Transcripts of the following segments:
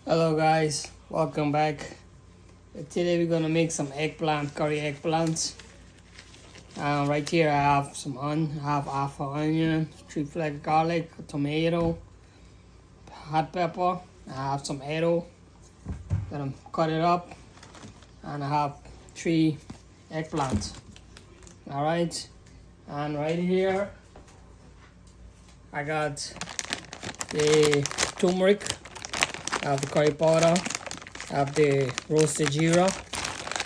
Hello guys, welcome back. Today we're gonna make some eggplant, curry eggplants. Right here I have half an onion, 3 flakes of garlic, a tomato, hot pepper. I have some arrow. Gonna cut it up, and I have 3 eggplants. All right, and right here I got the turmeric. I have the curry powder, I have the roasted jeera,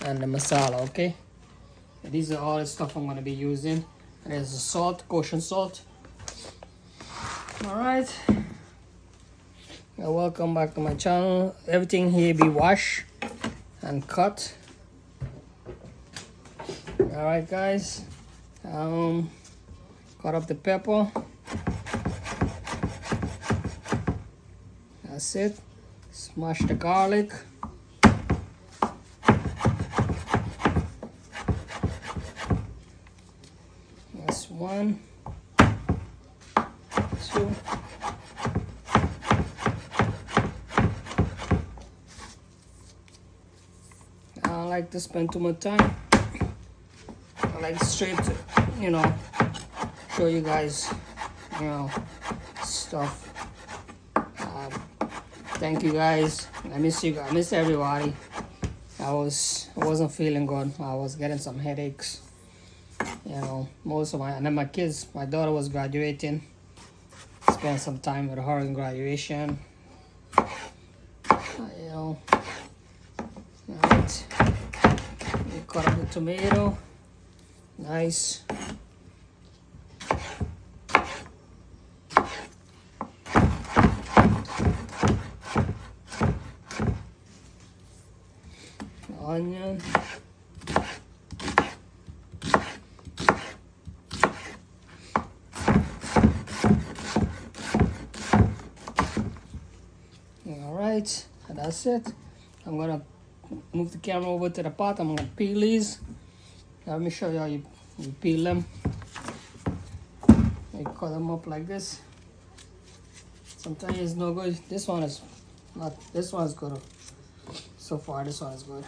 and the masala, okay? And these are all the stuff I'm going to be using. And there's the salt, kosher salt. Alright. Welcome back to my channel. Everything here be washed and cut. Alright guys. Cut up the pepper. That's it. Smash the garlic. That's 1, 2. I don't like to spend too much time. I like straight to, show you guys, stuff. Thank you guys. I miss you guys. I miss everybody. I wasn't feeling good. I was getting some headaches. Most of and then my kids, my daughter was graduating. Spent some time with her in graduation. Alright. Cut up the tomato. Nice. Onion. Alright, and that's it. I'm gonna move the camera over to the pot. I'm gonna peel these. Let me show you how you peel them. You cut them up like this. Sometimes it's no good. This one is not. This one's good. So far, this one is good.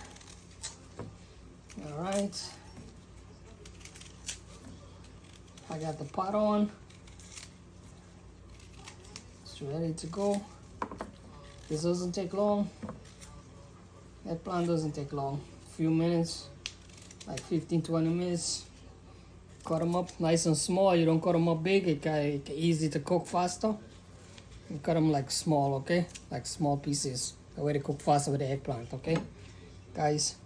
Alright. I got the pot on. It's ready to go. This doesn't take long. That plant doesn't take long. A few minutes, like 15-20 minutes. Cut them up nice and small. You don't cut them up big. It's easy to cook faster. You cut them like small, okay? Like small pieces. The way to cook faster with the eggplant, okay? Guys,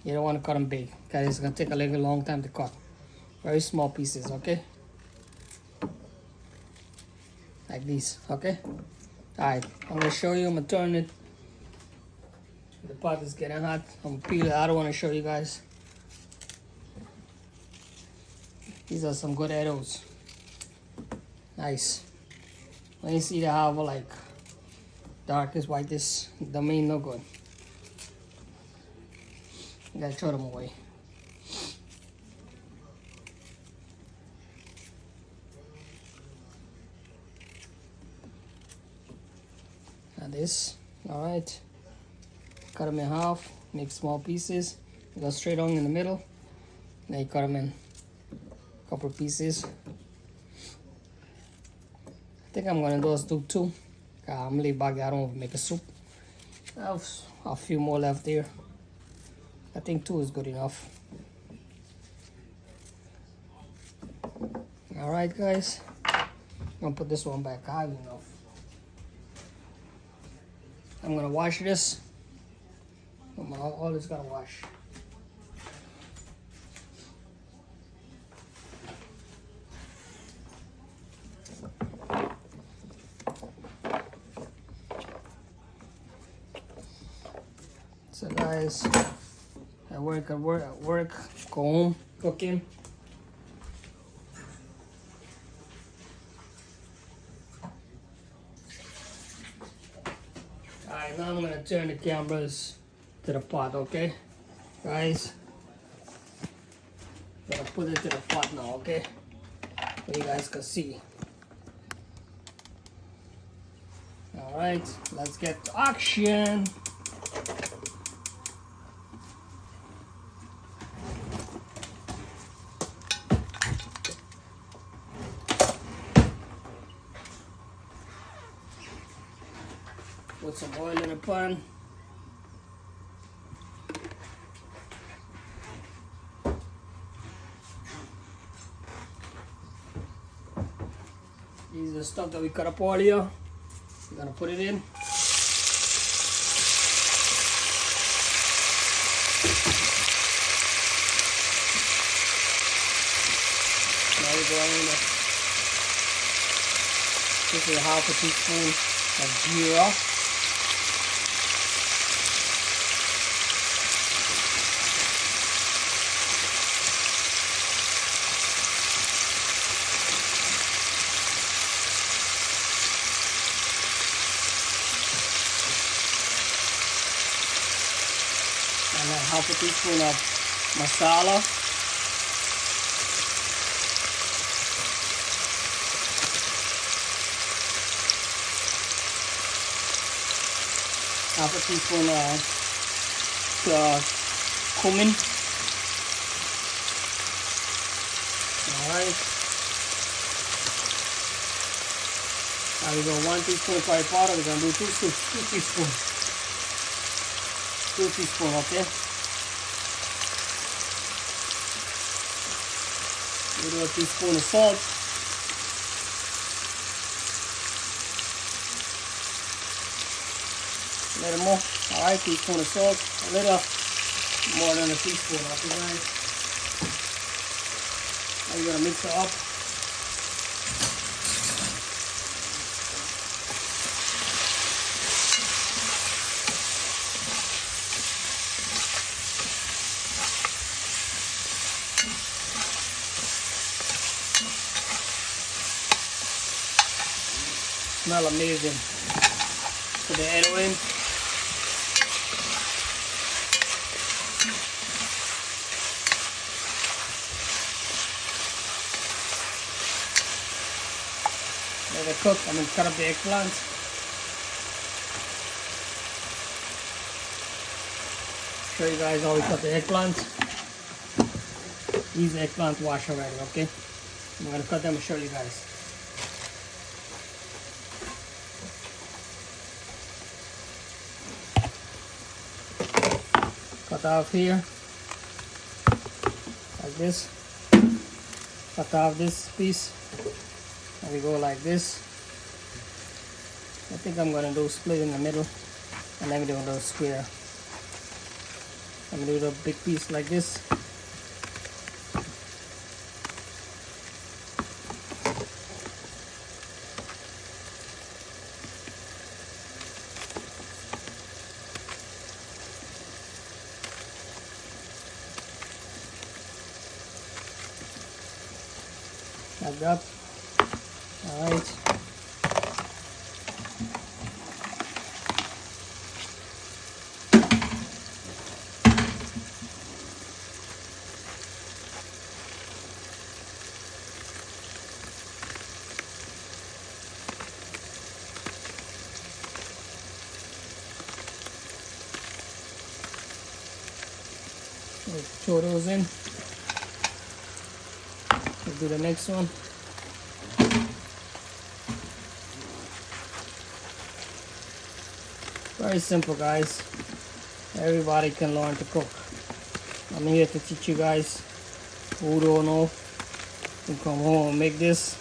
you don't want to cut them big, because it's going to take a little long time to cut. Very small pieces, okay? Like these, okay? Alright, I'm going to show you. I'm going to turn it. The pot is getting hot. I'm going to peel it. I don't want to show you guys. These are some good arrows. Nice. When you see they have like darkest whitest, the mean no good. You gotta throw them away. Now this, alright. Cut them in half, make small pieces. You go straight on in the middle. Then you cut them in a couple of pieces. I think I'm gonna just do 2. I'm gonna leave back there. I don't want to make a soup. I have a few more left there. I think 2 is good enough. Alright guys, I'm gonna put this one back. I have enough. I'm gonna wash this. I'm always gonna wash. So guys, at work, go home, cooking. Alright, now I'm gonna turn the cameras to the pot, okay? Guys, gonna put it to the pot now, okay? So you guys can see. All right. Alright, let's get to action. Put some oil in the pan. This is the stuff that we cut up earlier. We're gonna put it in. Now we're going to, this is half a teaspoon of jeera. And then half a teaspoon of masala. Half a teaspoon of cumin. Alright. Now we go 1 teaspoon of curry powder. We're going to do 2 teaspoons. 2 teaspoons, okay? We do a teaspoon of salt. A little more. Alright, teaspoon of salt. A little more than a teaspoon, okay guys? Now you're gonna mix it up. Smell amazing. Put the arrow in. Let it cook. I'm going to cut up the eggplant. Show you guys how we cut the eggplant. These eggplant wash already, okay? I'm going to cut them and show you guys. Cut off here, like this. Cut off this piece, and we go like this. I think I'm gonna do split in the middle, and then we do a little square. I'm gonna do the big piece like this. Like that. Alright. We'll throw those in. We'll do the next one. Very simple, guys. Everybody can learn to cook. I'm here to teach you guys who don't know. You can come home and make this.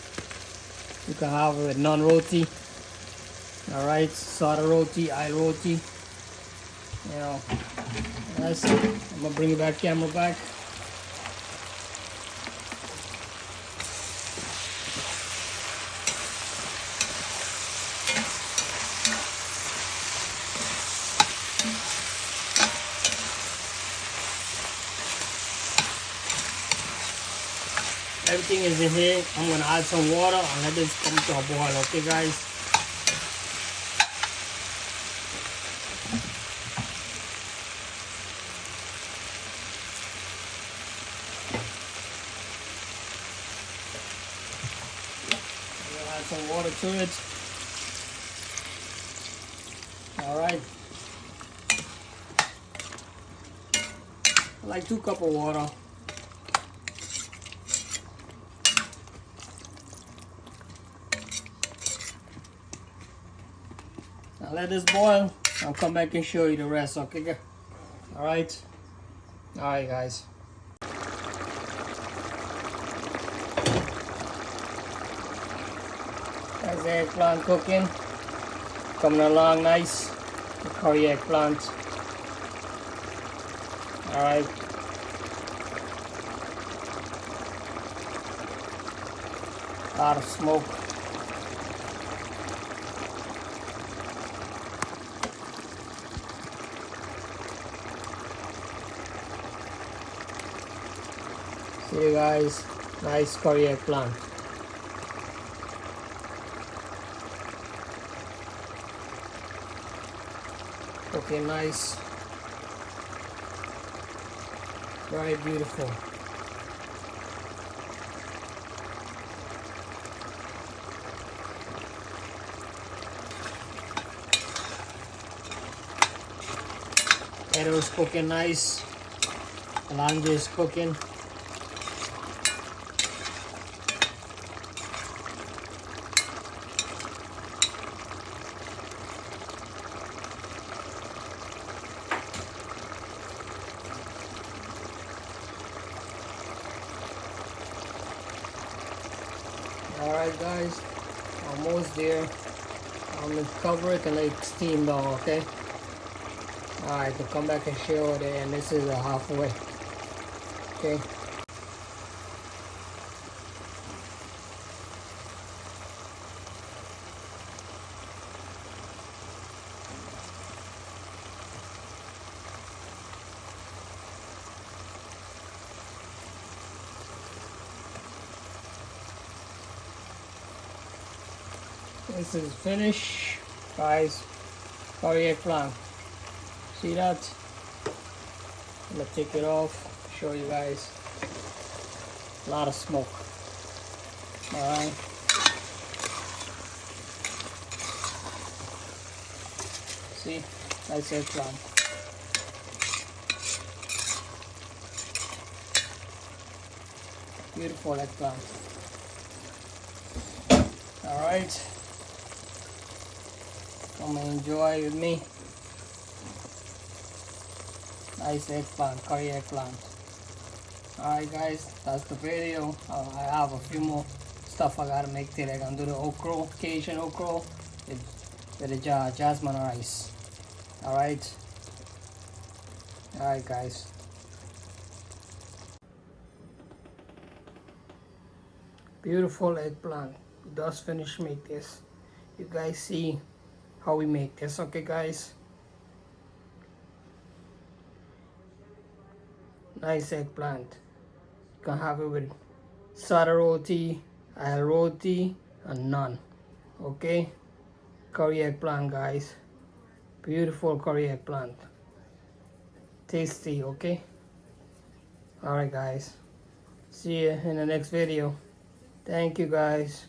You can have it with naan roti. Alright, sada roti, oil roti. You know, that's it. I'm gonna bring you back, camera back. Everything is in here. I'm gonna add some water and let this come to a boil, okay guys? We'll add some water to it. All right. Like 2 cups of water. Now let this boil. I'll come back and show you the rest. Okay. All right. All right, guys. There's the eggplant cooking. Coming along nice. The curry eggplant. All right. A lot of smoke. See you guys. Nice curry eggplant. Okay, nice. Very beautiful. Potato is cooking nice. Olange is cooking. Alright guys, almost there. I'm gonna cover it and let it steam down, okay? Alright, to come back and show it, and this is a halfway. Okay. This is finished, guys. Curry eggplant. See that? I'm gonna take it off, show you guys. A lot of smoke. Alright. See? Nice eggplant. Beautiful eggplant. Alright. Come and enjoy with me. Nice eggplant, curry eggplant. Alright guys, that's the video. I have a few more stuff I gotta make today. I'm gonna do the okra, Cajun okra with the jasmine rice. Alright. Alright guys. Beautiful eggplant. Just finished make this. You guys see how we make this, okay guys? Nice eggplant. You can have it with sada roti, al roti, and naan. Okay? Curry eggplant, guys. Beautiful curry eggplant. Tasty, okay? Alright guys. See you in the next video. Thank you guys.